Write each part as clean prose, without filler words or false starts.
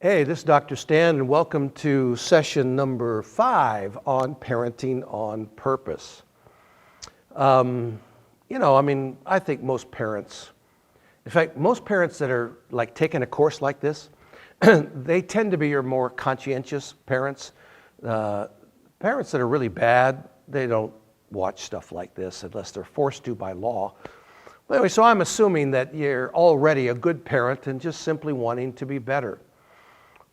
Hey, this is Dr. Stan, and welcome to session number 5 on parenting on purpose. I think most parents, in fact, most parents that are like taking a course like this, they tend to be your more conscientious parents. Parents that are really bad, they don't watch stuff like this unless they're forced to by law. Well, anyway, so I'm assuming that you're already a good parent and just simply wanting to be better.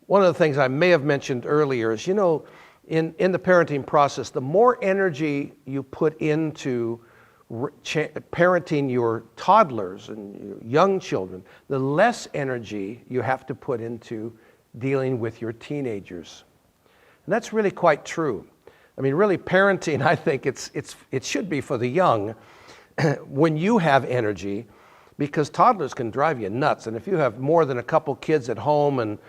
One of the things I may have mentioned earlier is, in the parenting process, the more energy you put into parenting your toddlers and your young children, the less energy you have to put into dealing with your teenagers. And that's really quite true. I mean, really parenting, I think it should be for the young when you have energy, because toddlers can drive you nuts. And if you have more than a couple kids at home and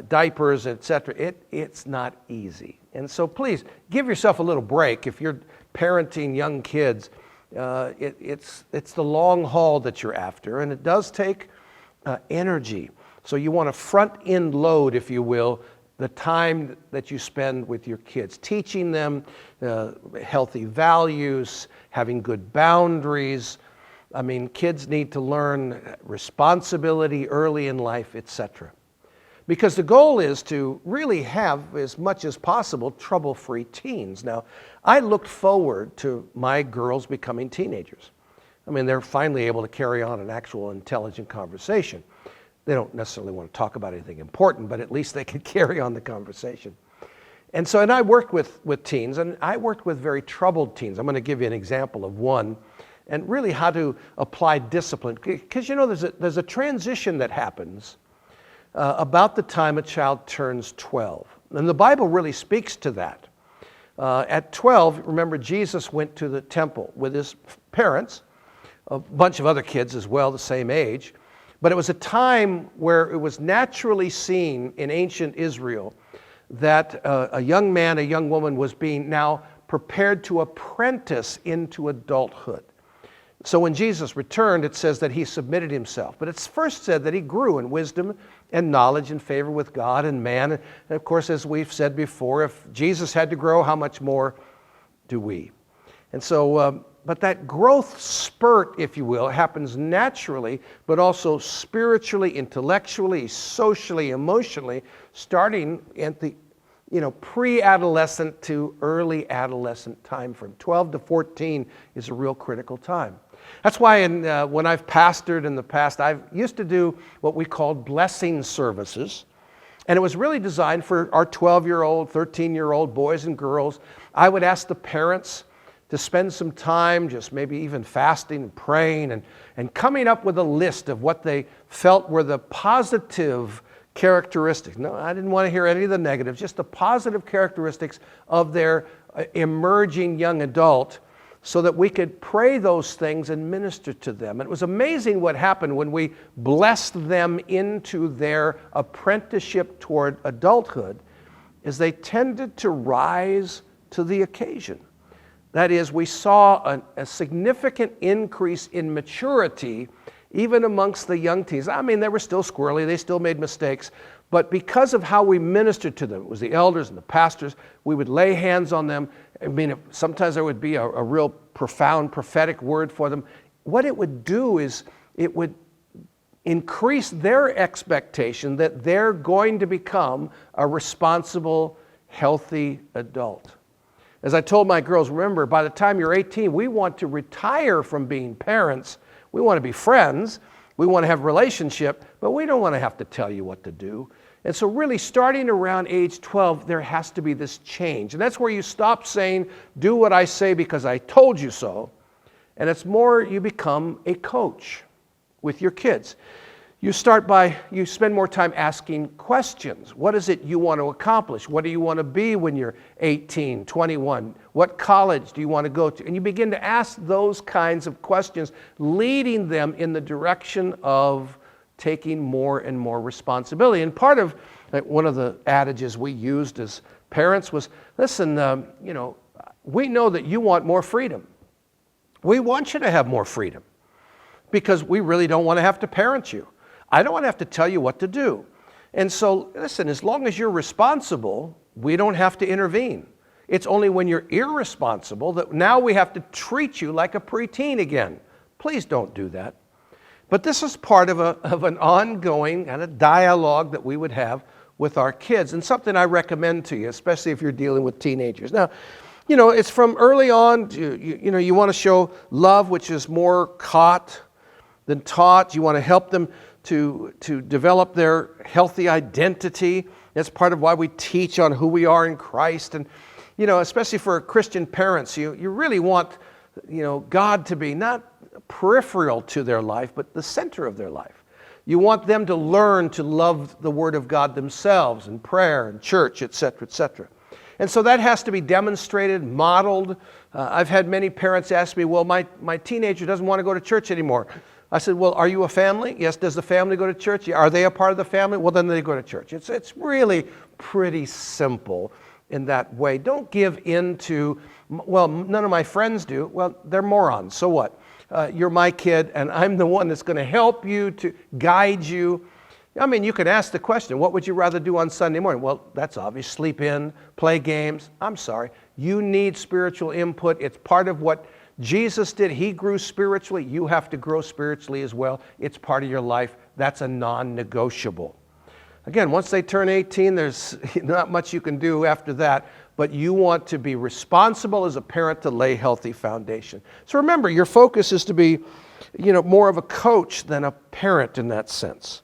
diapers, etc., it's not easy. And so please give yourself a little break. If you're parenting young kids, it's the long haul that you're after, and it does take energy. So you want to front end load, if you will, the time that you spend with your kids, teaching them healthy values, having good boundaries. I mean, kids need to learn responsibility early in life, etc. Because the goal is to really have, as much as possible, trouble-free teens. Now, I looked forward to my girls becoming teenagers. I mean, they're finally able to carry on an actual intelligent conversation. They don't necessarily want to talk about anything important, but at least they can carry on the conversation. And I worked with teens, and I worked with very troubled teens. I'm going to give you an example of one, and really how to apply discipline. Because, there's a transition that happens about the time a child turns 12. And the Bible really speaks to that. At 12, remember, Jesus went to the temple with his parents, a bunch of other kids as well, the same age. But it was a time where it was naturally seen in ancient Israel that a young man, a young woman was being now prepared to apprentice into adulthood. So when Jesus returned, it says that he submitted himself. But it's first said that he grew in wisdom and knowledge and favor with God and man. And of course, as we've said before, if Jesus had to grow, how much more do we? And so, but that growth spurt, if you will, happens naturally, but also spiritually, intellectually, socially, emotionally, starting at the pre-adolescent to early adolescent time frame. 12 to 14 is a real critical time. That's why when I've pastored in the past, I used to do what we called blessing services. And it was really designed for our 12-year-old, 13-year-old boys and girls. I would ask the parents to spend some time just maybe even fasting and praying and coming up with a list of what they felt were the positive characteristics. No, I didn't want to hear any of the negatives, just the positive characteristics of their emerging young adult, so that we could pray those things and minister to them. And it was amazing what happened when we blessed them into their apprenticeship toward adulthood, is they tended to rise to the occasion. That is, we saw a significant increase in maturity even amongst the young teens. I mean, they were still squirrely, they still made mistakes, but because of how we ministered to them, it was the elders and the pastors, we would lay hands on them. I mean, sometimes there would be a real profound prophetic word for them. What it would do is it would increase their expectation that they're going to become a responsible, healthy adult. As I told my girls, remember, by the time you're 18, we want to retire from being parents. We want to be friends. We want to have a relationship, but we don't want to have to tell you what to do. And so really starting around age 12, there has to be this change. And that's where you stop saying, do what I say because I told you so. And it's more you become a coach with your kids. You spend more time asking questions. What is it you want to accomplish? What do you want to be when you're 18, 21? What college do you want to go to? And you begin to ask those kinds of questions, leading them in the direction of taking more and more responsibility. And part of one of the adages we used as parents was, listen, we know that you want more freedom. We want you to have more freedom because we really don't want to have to parent you. I don't want to have to tell you what to do. And so, listen, as long as you're responsible, we don't have to intervene. It's only when you're irresponsible that now we have to treat you like a preteen again. Please don't do that. But this is part of an ongoing kind of dialogue that we would have with our kids, and something I recommend to you, especially if you're dealing with teenagers. Now, it's from early on, you want to show love, which is more caught than taught. You want to help them to develop their healthy identity. That's part of why we teach on who we are in Christ. And, especially for Christian parents, you really want, God to be not peripheral to their life, but the center of their life. You want them to learn to love the Word of God themselves in prayer and church, etc., etc. And so that has to be demonstrated, modeled. I've had many parents ask me, well, my teenager doesn't want to go to church anymore. I said, well, are you a family? Yes. Does the family go to church? Yeah. Are they a part of the family? Well, then they go to church. It's really pretty simple in that way. Don't give in to, well, none of my friends do. Well, they're morons. So what? You're my kid, and I'm the one that's going to help you, to guide you. I mean, you could ask the question, what would you rather do on Sunday morning? Well, that's obvious. Sleep in, play games. I'm sorry. You need spiritual input. It's part of what Jesus did. He grew spiritually. You have to grow spiritually as well. It's part of your life. That's a non-negotiable. Again, once they turn 18, there's not much you can do after that, but you want to be responsible as a parent to lay healthy foundation. So remember, your focus is to be, more of a coach than a parent in that sense.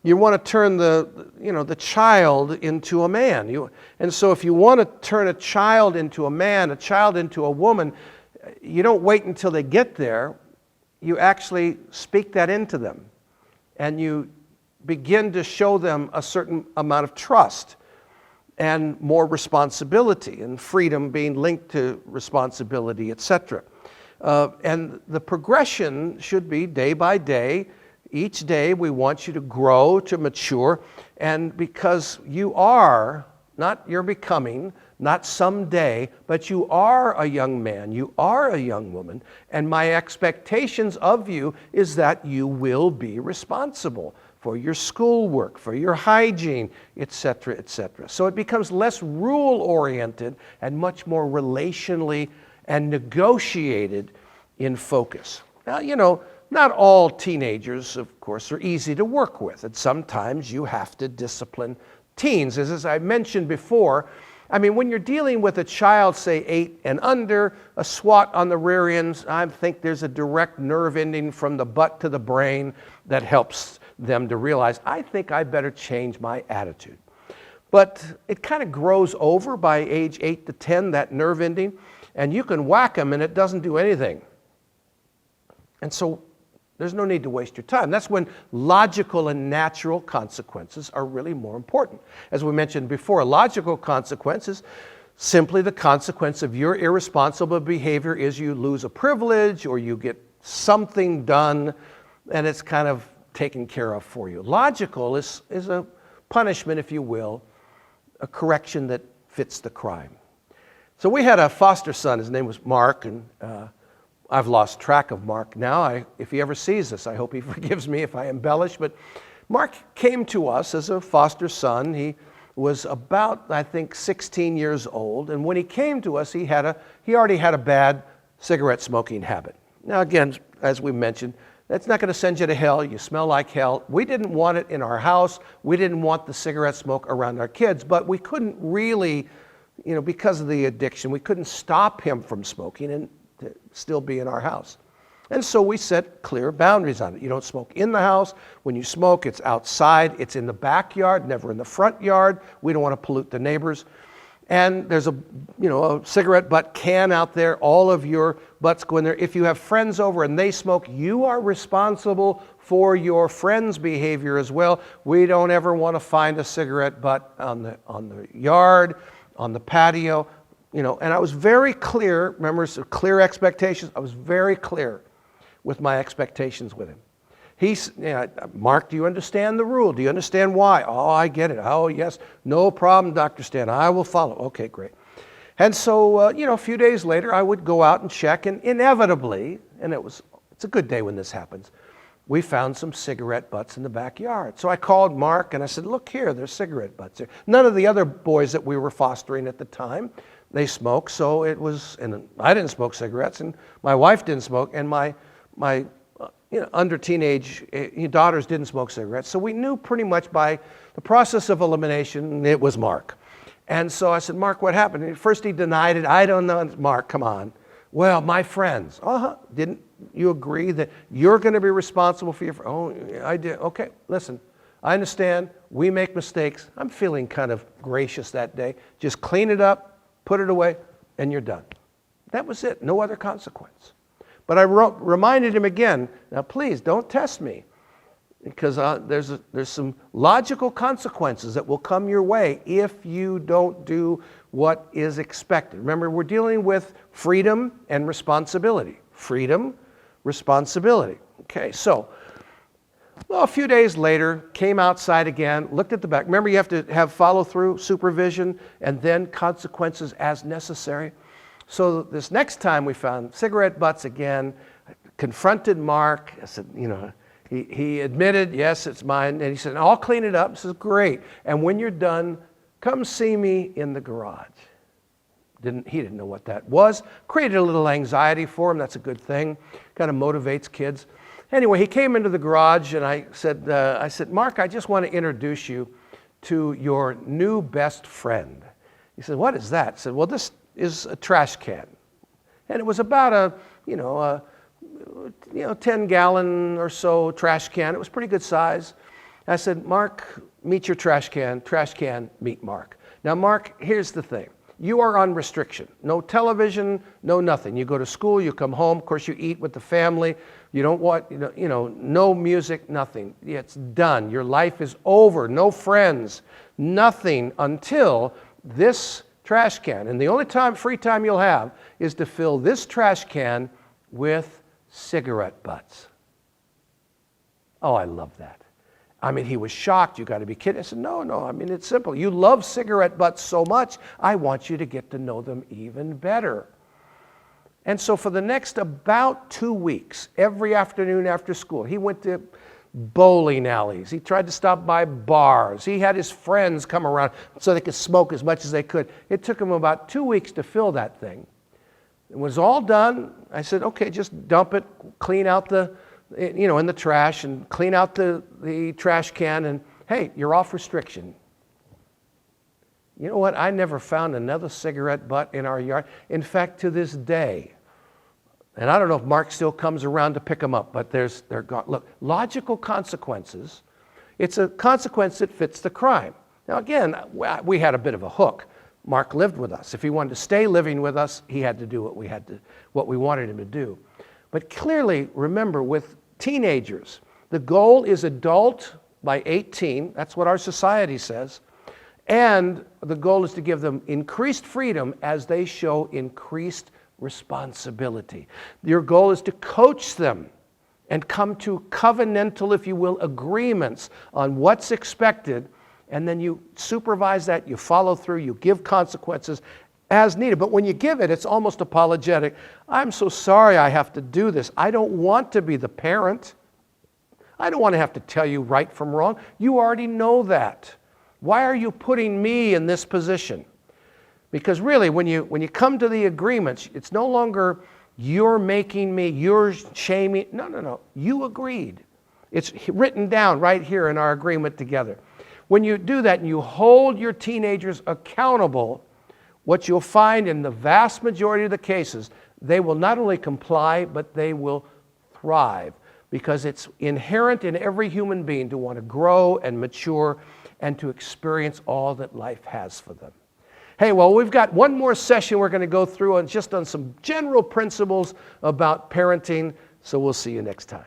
You want to turn the child into a man. And so if you want to turn a child into a man, a child into a woman, you don't wait until they get there. You actually speak that into them. And you begin to show them a certain amount of trust and more responsibility, and freedom being linked to responsibility, etc. And the progression should be day by day. Each day we want you to grow, to mature, and because you are, not you're becoming, not someday, but you are a young man, you are a young woman, and my expectations of you is that you will be responsible for your schoolwork, for your hygiene, etc., etc. So it becomes less rule-oriented and much more relationally and negotiated in focus. Now, not all teenagers, of course, are easy to work with, and sometimes you have to discipline teens. As I mentioned before, I mean, when you're dealing with a child, say 8 and under, a swat on the rear ends, I think there's a direct nerve ending from the butt to the brain that helps them to realize, I think I better change my attitude. But it kind of grows over by age 8 to 10, that nerve ending, and you can whack them and it doesn't do anything. And so there's no need to waste your time. That's when logical and natural consequences are really more important. As we mentioned before, a logical consequence is simply the consequence of your irresponsible behavior is you lose a privilege or you get something done and it's kind of taken care of for you. Logical is a punishment, if you will, a correction that fits the crime. So we had a foster son. His name was Mark, and I've lost track of Mark now. If he ever sees this, I hope he forgives me if I embellish. But Mark came to us as a foster son. He was about, I think, 16 years old. And when he came to us, he already had a bad cigarette smoking habit. Now, again, as we mentioned, that's not going to send you to hell. You smell like hell. We didn't want it in our house. We didn't want the cigarette smoke around our kids. But we couldn't really, because of the addiction, we couldn't stop him from smoking and to still be in our house. And so we set clear boundaries on it. You don't smoke in the house. When you smoke, it's outside. It's in the backyard, never in the front yard. We don't want to pollute the neighbors. And there's a cigarette butt can out there. All of your butts go in there. If you have friends over and they smoke, you are responsible for your friends' behavior as well. We don't ever want to find a cigarette butt on the yard, on the patio. And I was very clear, remember, so clear expectations. I was very clear with my expectations with him. Mark, do you understand the rule? Do you understand why? Oh, I get it. Oh, yes. No problem, Dr. Stan. I will follow. Okay, great. And so, a few days later, I would go out and check, and inevitably, and it's a good day when this happens, we found some cigarette butts in the backyard. So I called Mark and I said, look here, there's cigarette butts here. None of the other boys that we were fostering at the time, they smoked, so it was, and I didn't smoke cigarettes, and my wife didn't smoke, and my under teenage daughters didn't smoke cigarettes. So we knew pretty much by the process of elimination, it was Mark. And so I said, Mark, what happened? And first he denied it. I don't know. Mark, come on. Well, my friends. Didn't you agree that you're going to be responsible for your friends? Oh, yeah, I did. Okay, listen, I understand. We make mistakes. I'm feeling kind of gracious that day. Just clean it up, put it away, and you're done. That was it. No other consequence. But I reminded him again, now please don't test me, because there's some logical consequences that will come your way if you don't do what is expected. Remember, we're dealing with freedom and responsibility. Freedom, responsibility. Okay, so a few days later, came outside again, looked at the back. Remember, you have to have follow-through, supervision, and then consequences as necessary. So this next time we found cigarette butts again, I confronted Mark. I said, he admitted, yes, it's mine. And he said, I'll clean it up. I said, great. And when you're done, come see me in the garage. He didn't know what that was. Created a little anxiety for him. That's a good thing. Kind of motivates kids. Anyway, he came into the garage and I said, Mark, I just want to introduce you to your new best friend. He said, what is that? I said, well, this is a trash can. And it was about a 10-gallon or so trash can. It was pretty good size. I said, Mark, meet your trash can, meet Mark. Now, Mark, here's the thing. You are on restriction. No television, no nothing. You go to school, you come home, of course you eat with the family. You don't want, no music, nothing. It's done. Your life is over. No friends, nothing until this trash can. And the only free time you'll have is to fill this trash can with cigarette butts. Oh, I love that. I mean, he was shocked. You got to be kidding. I said, no. I mean, it's simple. You love cigarette butts so much, I want you to get to know them even better. And so for the next about 2 weeks, every afternoon after school, he went to bowling alleys. He tried to stop by bars. He had his friends come around so they could smoke as much as they could. It took him about 2 weeks to fill that thing. It was all done. I said, okay, just dump it, clean out in the trash, and clean out the trash can, and hey, you're off restriction. You know what? I never found another cigarette butt in our yard. In fact, to this day, and I don't know if Mark still comes around to pick them up, but they're gone. Look, logical consequences. It's a consequence that fits the crime. Now again, we had a bit of a hook. Mark lived with us. If he wanted to stay living with us, he had to do what we wanted him to do. But clearly, remember, with teenagers, the goal is adult by 18. That's what our society says. And the goal is to give them increased freedom as they show increased responsibility. Your goal is to coach them and come to covenantal, if you will, agreements on what's expected, and then you supervise that, you follow through, you give consequences as needed. But when you give it, it's almost apologetic. I'm so sorry I have to do this. I don't want to be the parent. I don't want to have to tell you right from wrong. You already know that. Why are you putting me in this position? Because really, when you come to the agreements, it's no longer you're making me, you're shaming. No. You agreed. It's written down right here in our agreement together. When you do that and you hold your teenagers accountable, what you'll find in the vast majority of the cases, they will not only comply, but they will thrive, because it's inherent in every human being to want to grow and mature and to experience all that life has for them. Hey, well, we've got one more session we're going to go through on some general principles about parenting, so we'll see you next time.